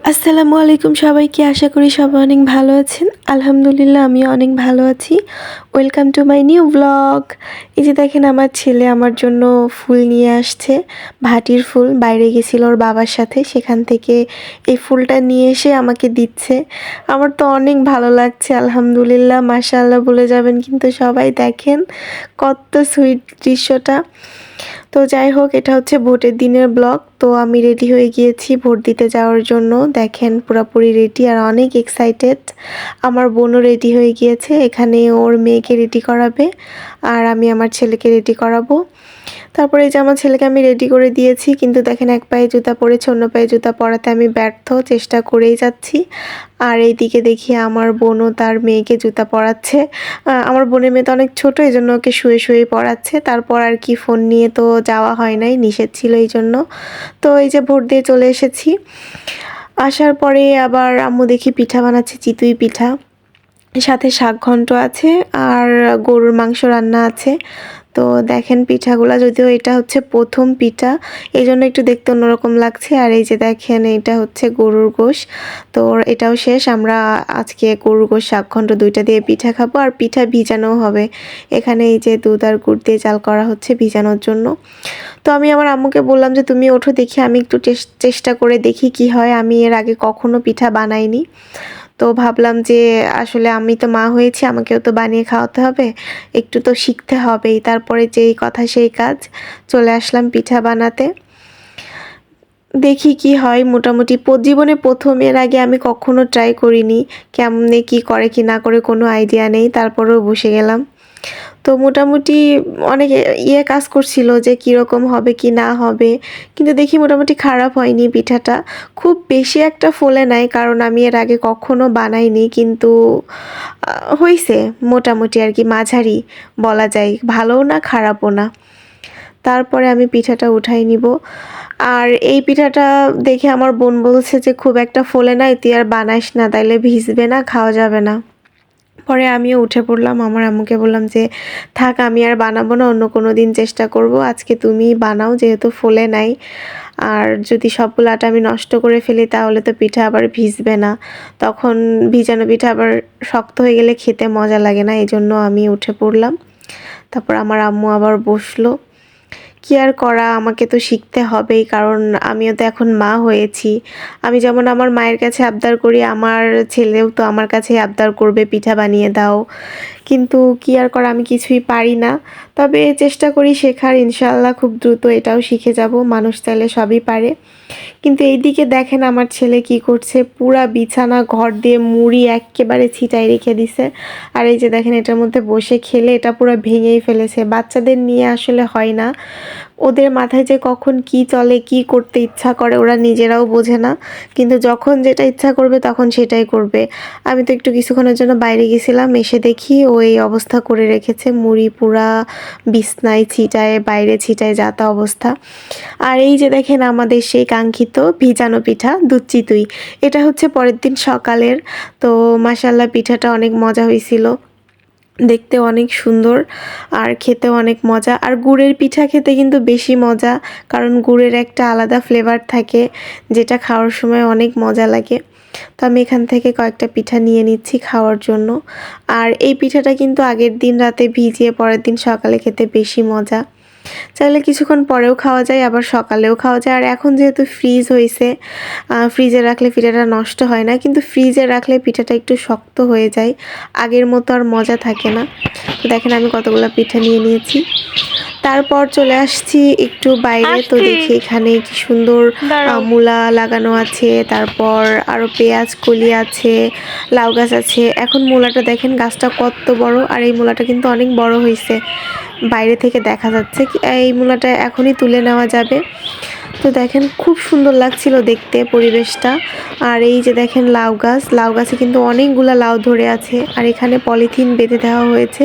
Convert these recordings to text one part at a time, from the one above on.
আসসালামু আলাইকুম সবাইকে। আশা করি সবাই অনেক ভালো আছেন। আলহামদুলিল্লাহ আমিও অনেক ভালো আছি। Welcome to my new blog. এই যে দেখেন আমার ছেলে আমার জন্য ফুল নিয়ে আসছে। ভাটির ফুল, বাইরে গেছিল ওর বাবার সাথে, সেখান থেকে এই ফুলটা নিয়ে এসে আমাকে দিচ্ছে। আমার তো অনেক ভালো লাগছে, আলহামদুলিল্লাহ মাশাআল্লাহ বলে যাবেন কিন্তু সবাই। দেখেন কত সুইট দৃশ্যটা। তো যাই হোক, এটা হচ্ছে ভোটের দিনের ব্লগ। তো আমি রেডি হয়ে গিয়েছি ভোট দিতে যাওয়ার জন্য। দেখেন পুরাপুরি রেডি আর অনেক এক্সাইটেড। আমার বোনও রেডি হয়ে গিয়েছে, এখানে ওর মেয়েকে রেডি করাবে আর আমি আমার ছেলেকে রেডি করাবো। তারপরে এই যে আমার ছেলেকে আমি রেডি করে দিয়েছি, কিন্তু দেখেন এক পায়ে জুতা পরেছে, অন্য পায়ে জুতা পরাতে আমি ব্যর্থ, চেষ্টা করেই যাচ্ছি। আর এইদিকে দেখি আমার বোনও তার মেয়েকে জুতা পরাচ্ছে। আমার বোনের মেয়ে তো অনেক ছোটো, এই জন্য ওকে শুয়ে শুয়ে পড়াচ্ছে। তারপর আর কি, ফোন নিয়ে তো যাওয়া হয় নাই, নিষেধ ছিল এই জন্য। তো এই যে ভোট দিয়ে চলে এসেছি। আসার পরে আবার আম্মু দেখি পিঠা বানাচ্ছে, চিতই পিঠা, সাথে শাকঘন্ট আছে আর গরুর মাংস রান্না আছে। তো দেখেন পিঠাগুলা, যদিও এটা হচ্ছে প্রথম পিঠা, এই জন্য একটু দেখতে অন্যরকম লাগছে। আর এই যে দেখেন এটা হচ্ছে গরুর গোশ। তো এটাও শেষ, আমরা আজকে গরুর গোশ শাকঘন্ট দুইটা দিয়ে পিঠা খাবো আর পিঠা ভিজানোও হবে। এখানে এই যে দুধ আর গুড় দিয়ে জাল করা হচ্ছে ভিজানোর জন্য। তো আমি আমার আম্মুকে বললাম যে তুমি ওঠো, দেখি আমি একটু চেষ্টা করে দেখি কি হয়। আমি এর আগে কখনো পিঠা বানাইনি। তো ভাবলাম যে আসলে আমি তো মা হয়েছি, আমাকেও তো বানিয়ে খাওয়াতে হবে, একটু তো শিখতে হবেই। তারপরে যেই কথা সেই কাজ, চলে আসলাম পিঠা বানাতে। দেখি কি হয়। মোটামুটি জীবনে প্রথম, এর আগে আমি কখনো ট্রাই করিনি, কেমনে কি করে কি না করে কোনো আইডিয়া নেই। তারপরেও বসে গেলাম। তো মোটামুটি অনেক কাজ করছিল যে কীরকম হবে কি না হবে, কিন্তু দেখি মোটামুটি খারাপ হয়নি পিঠাটা। খুব বেশি একটা ফোলে নাই, কারণ আমি এর আগে কখনো বানাইনি, কিন্তু হইছে মোটামুটি আর কি, মাঝারি বলা যায়, ভালোও না খারাপও না। তারপরে আমি পিঠাটা উঠাই নিব। আর এই পিঠাটা দেখে আমার বোন বলছে যে খুব একটা ফোলে নাই, তুই আর বানাইস না, তাইলে ভিজবে না, খাওয়া যাবে না। পরে আমিও উঠে পড়লাম, আমার আম্মুকে বললাম যে থাক আমি আর বানাবো না, অন্য কোনো দিন চেষ্টা করব, আজকে তুমিই বানাও, যেহেতু ফোলে নাই। আর যদি সবগুলো আটা আমি নষ্ট করে ফেলি তাহলে তো পিঠা আবার ভিজবে না, তখন ভিজানো পিঠা আবার শক্ত হয়ে গেলে খেতে মজা লাগে না, এই জন্য আমি উঠে পড়লাম। তারপর আমার আম্মু আবার বসলো। কি আর করা, আমাকে তো শিখতে হবেই, কারণ আমিও তো এখন মা হয়েছি। আমি যেমন আমার মায়ের কাছে আবদার করি, আমার ছেলেও তো আমার কাছে আবদার করবে পিঠা বানিয়ে দাও। কিন্তু কি আর করা, আমি কিছুই পারি না। তবে চেষ্টা করি শেখার, ইনশাআল্লাহ খুব দ্রুত এটাও শিখে যাব, মানুষ চাইলে সবই পারে। কিন্তু এইদিকে দেখেন আমার ছেলে কি করছে, পুরা বিছানা ঘর দিয়ে মুড়ি একেবারে ছিটাই রেখে দিছে। আর এই যে দেখেন এটার মধ্যে বসে খেলে এটা পুরো ভেঙেই ফেলেছে। বাচ্চাদের নিয়ে আসলে হয় না, ওদের মাথায় যে কখন কি চলে, কি করতে ইচ্ছা করে ওরা নিজেরাও বোঝে না, কিন্তু যখন যেটা ইচ্ছা করবে তখন সেটাই করবে। আমি তো একটু কিছুক্ষণের জন্য বাইরে গেছিলাম, এসে দেখি ও এই অবস্থা করে রেখেছে, মুড়ি পুরা বিছনায় ছিটায়, বাইরে ছিটায়, যাতা অবস্থা। আর এই যে দেখেন আমাদের সেই কাঙ্ক্ষিত ভিজানো পিঠা দুধ চিতই, এটা হচ্ছে পরের দিন সকালের। তো মাশাআল্লাহ পিঠাটা অনেক মজা হয়েছিল, দেখতে অনেক সুন্দর আর খেতেও অনেক মজা। আর গুড়ের পিঠা খেতে কিন্তু বেশি মজা, কারণ গুড়ের একটা আলাদা ফ্লেভার থাকে, যেটা খাওয়ার সময় অনেক মজা লাগে। তো আমি এখান থেকে কয়েকটা পিঠা নিয়ে নিচ্ছি খাওয়ার জন্য। আর এই পিঠাটা কিন্তু আগের দিন রাতে ভিজিয়ে পরের দিন সকালে খেতে বেশি মজা। চাইলে কিছুক্ষণ পরেও খাওয়া যায়, আবার সকালেও খাওয়া যায়। আর এখন যেহেতু ফ্রিজ হয়েছে, ফ্রিজে রাখলে পিঠাটা নষ্ট হয় না, কিন্তু ফ্রিজে রাখলে পিঠাটা একটু শক্ত হয়ে যায়, আগের মতো আর মজা থাকে না। তো দেখেন আমি কতগুলো পিঠা নিয়ে নিয়েছি। তারপর চলে আসছি একটু বাইরে, তো আসছি দেখি এখানে কি সুন্দর দাঁড়াও। মূলা লাগানো আছে, তারপর আরও পেঁয়াজ কলি আছে, লাউ গাছ আছে। এখন মূলাটা দেখেন গাছটা কত বড়, আর এই মূলাটা কিন্তু অনেক বড় হয়েছে, বাইরে থেকে দেখা যাচ্ছে। এই মূলাটা এখনই তুলে নেওয়া যাবে। তো দেখেন খুব সুন্দর লাগছিল দেখতে পরিবেশটা। আর এই যে দেখেন লাউ গাছ, লাউ গাছে কিন্তু অনেকগুলা লাউ ধরে আছে, আর এখানে পলিথিন বেঁধে দেওয়া হয়েছে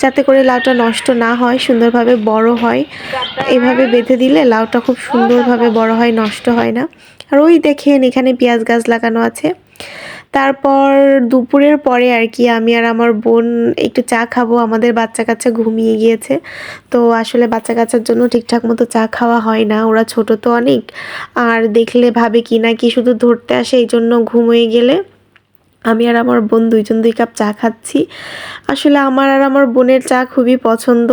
যাতে করে লাউটা নষ্ট না হয়, সুন্দরভাবে বড় হয়। এভাবে বেঁধে দিলে লাউটা খুব সুন্দরভাবে বড় হয়, নষ্ট হয় না। আর ওই দেখেন এখানে পেঁয়াজ গাছ লাগানো আছে। তারপর দুপুরের পরে আর কি আমি আর আমার বোন একটু চা খাবো। আমাদের বাচ্চা-কাচ্চা ঘুমিয়ে গিয়েছে। তো আসলে বাচ্চা-কাচ্চার জন্য ঠিকঠাক মতো চা খাওয়া হয় না। ওরা ছোট তো অনেক। আর দেখলে ভাবে কি না কি শুধু ধরতে আসে, এইজন্য ঘুমিয়ে গেলে আমি আর আমার বোন ২ জন ২ কাপ চা খাচ্ছি। আসলে আমার আর আমার বোনের চা খুবই পছন্দ।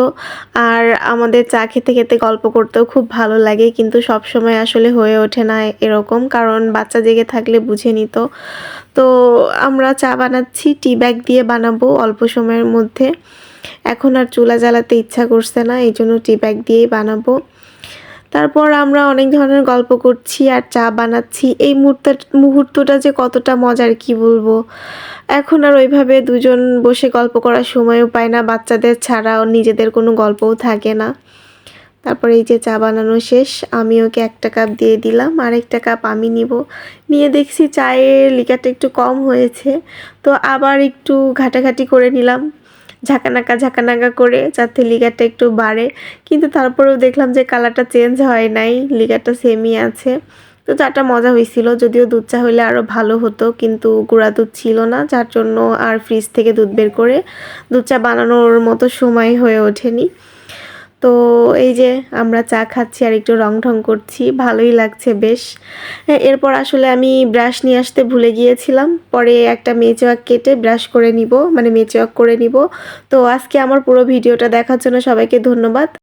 আর আমাদের চা খেতে, খেতে গল্প করতেও খুব ভালো লাগে। কিন্তু সবসময় আসলে হয়ে ওঠে না এরকম। কারণ বাচ্চা জেগে থাকলে বুঝেনই তো। তো আমরা চা বানাচ্ছি, টি ব্যাগ দিয়ে বানাবো অল্প সময়ের মধ্যে। এখন আর চুলা জ্বালাতে ইচ্ছা করছে না, এইজন্য টি ব্যাগ দিয়েই বানাবো। তারপর আমরা অনেক ধরনের গল্প করছি আর চা বানাচ্ছি। এই মুহূর্তটা যে কতটা মজার কি বলবো। এখন আর ওইভাবে দুজন বসে গল্প করার সময়ও পায় না। বাচ্চাদের ছাড়াও নিজেদের কোনো গল্পও থাকে না। তারপরে এই যে চা বানানো শেষ। আমি ওকে একটা কাপ দিয়ে দিলাম, আরেকটা কাপ আমি নিবো। নিয়ে দেখছি চায়ের লিকারটা একটু কম হয়েছে। তো আবার একটু ঘাটাঘাটি করে নিলাম। ঝাঁকানাকা করে যাতে লিকারটা একটু বাড়ে। কিন্তু তারপরেও দেখলাম যে কালারটা চেঞ্জ হয় নাই, লিকারটা সেমই আছে। তো চাটা মজা হয়েছিল, যদিও দুধ চা হলে আরও ভালো হতো, কিন্তু গুঁড়া দুধ ছিল না, যার জন্য আর ফ্রিজ থেকে দুধ বের করে দুধ চা বানানোর মতো সময় হয়ে ওঠেনি। তো এই যে আমরা চা খাচ্ছি আর একটু রং-ঢং করছি, ভালোই লাগছে বেশ। হ্যাঁ, এরপর আসলে আমি ব্রাশ নিয়ে আসতে ভুলে গিয়েছিলাম। পরে একটা মেচওয়াক কেটে ব্রাশ করে নিব, মানে মেচওয়াক করে নিব। তো আজকে আমার পুরো ভিডিওটা দেখার জন্য সবাইকে ধন্যবাদ।